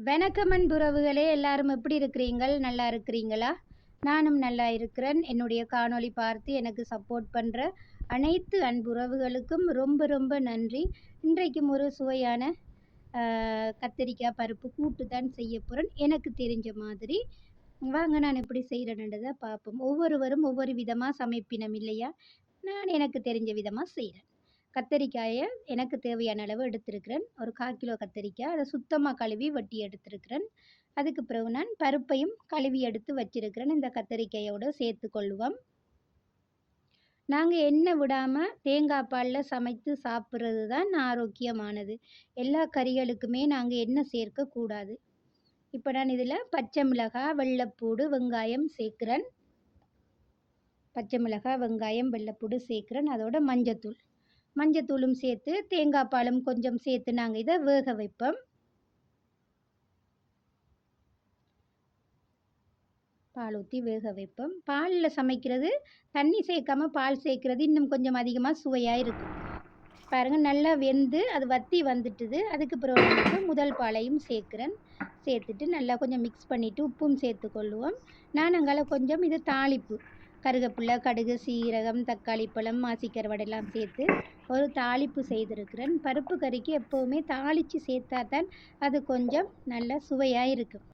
வணக்கம் அன்புறவுகளே, எல்லாரும் எப்படி இருக்கிறீங்கள்? நல்லா இருக்கிறீங்களா? நானும் நல்லா இருக்கிறேன். என்னுடைய காணொளி பார்த்து எனக்கு சப்போர்ட் பண்ற அனைத்து அன்புறவுகளுக்கும் ரொம்ப ரொம்ப நன்றி. இன்றைக்கும் ஒரு சுவையான கத்திரிக்காய் பருப்பு கூட்டு தான் செய்ய போறேன். எனக்கு தெரிஞ்ச மாதிரி. வாங்க நான் எப்படி செய்றேன்றத பார்ப்போம். ஒவ்வொருவரும் ஒவ்வொரு விதமா சமைப்பினம் இல்லையா? நான் எனக்கு தெரிஞ்ச விதமா செய்றேன். கத்தரிக்காய எனக்கு தேவையான அளவு எடுத்திருக்கிறேன். ஒரு 1/4 கிலோ கத்தரிக்காய். அத சுத்தமா கழுவி வெட்டி எடுத்திருக்கிறேன். அதுக்கு பிறகு நான் பருப்பையும் கழுவி எடுத்து வச்சிருக்கிறேன். இந்த கத்தரிக்காயோட சேர்த்துக்கொள்வோம். நாங்க எண்ணெய் விடாம தேங்காய் பால்ல சமைத்து சாப்பிடுறது தான் ஆரோக்கியமானது. எல்லா கறிகளுக்குமே நாங்க எண்ணெய் சேர்க்கக்கூடாது. இப்ப நான் இதில பச்சை மிளகாய், வெள்ளைப்பூடு, வெங்காயம் சேர்க்கிறேன். பச்சை மிளகாய், வெங்காயம், வெள்ளைப்பூடு சேர்க்கிறேன். அதோட மஞ்சத்தூள். மஞ்சத்தூளும் சேர்த்து தேங்காய் பாலும் கொஞ்சம் சேர்த்து நாங்கள் இதை வேக வைப்போம். பால் ஊற்றி வேக வைப்போம். பாலில் சமைக்கிறது தண்ணி சேர்க்காம பால் சேர்க்கிறது இன்னும் கொஞ்சம் அதிகமாக சுவையாக இருக்கும். பாருங்கள், நல்லா வெந்து அது வற்றி வந்துட்டுது. அதுக்கு பிறகு வந்துட்டு முதல் பாலையும் சேர்க்குறேன். சேர்த்துட்டு நல்லா கொஞ்சம் மிக்ஸ் பண்ணிவிட்டு உப்பும் சேர்த்துக்கொள்ளுவோம். நான் அங்கால கொஞ்சம் இது தாளிப்பு கருவேப்பிலை, கடுகு, சீரகம், தக்காளி பழம், மாசிக்கருவாடெல்லாம் சேர்த்து ஒரு தாளிப்பு செய்திருக்கிறேன். பருப்பு கறிக்கு எப்போவுமே தாளித்து சேர்த்தா தான் அது கொஞ்சம் நல்ல சுவையாக இருக்கும்.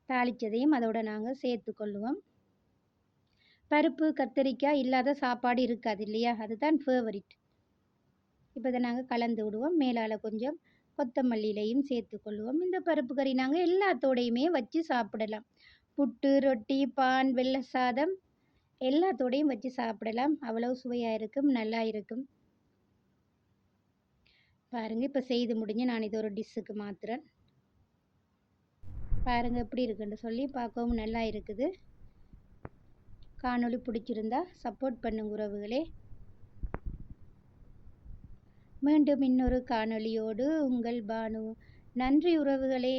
தாளித்ததையும் அதோட நாங்கள் சேர்த்துக்கொள்ளுவோம். பருப்பு கத்தரிக்காய் இல்லாத சாப்பாடு இருக்காது இல்லையா? அதுதான் ஃபேவரிட். இப்போ இதை நாங்கள் கலந்து விடுவோம். மேலால் கொஞ்சம் கொத்தமல்லியிலையும் சேர்த்துக்கொள்ளுவோம். இந்த பருப்பு கறி நாங்கள் எல்லாத்தோடையுமே வச்சு சாப்பிடலாம். புட்டு, ரொட்டி, பான், வெள்ளை சாதம் எல்லாத்தோடையும் வச்சு சாப்பிடலாம். அவ்வளவு சுவையாக இருக்கும், நல்லா இருக்கும். பாருங்கள், இப்போ செய்து முடிஞ்சு நான் இது ஒரு டிஷ்ஷுக்கு மாற்றுறேன். பாருங்கள் எப்படி இருக்குன்னு சொல்லி பார்க்கவும் நல்லா இருக்குது. காணொளி பிடிச்சிருந்தா சப்போர்ட் பண்ணுங்க உறவுகளே. மீண்டும் இன்னொரு காணொளியோடு உங்கள் பானு. நன்றி உறவுகளே.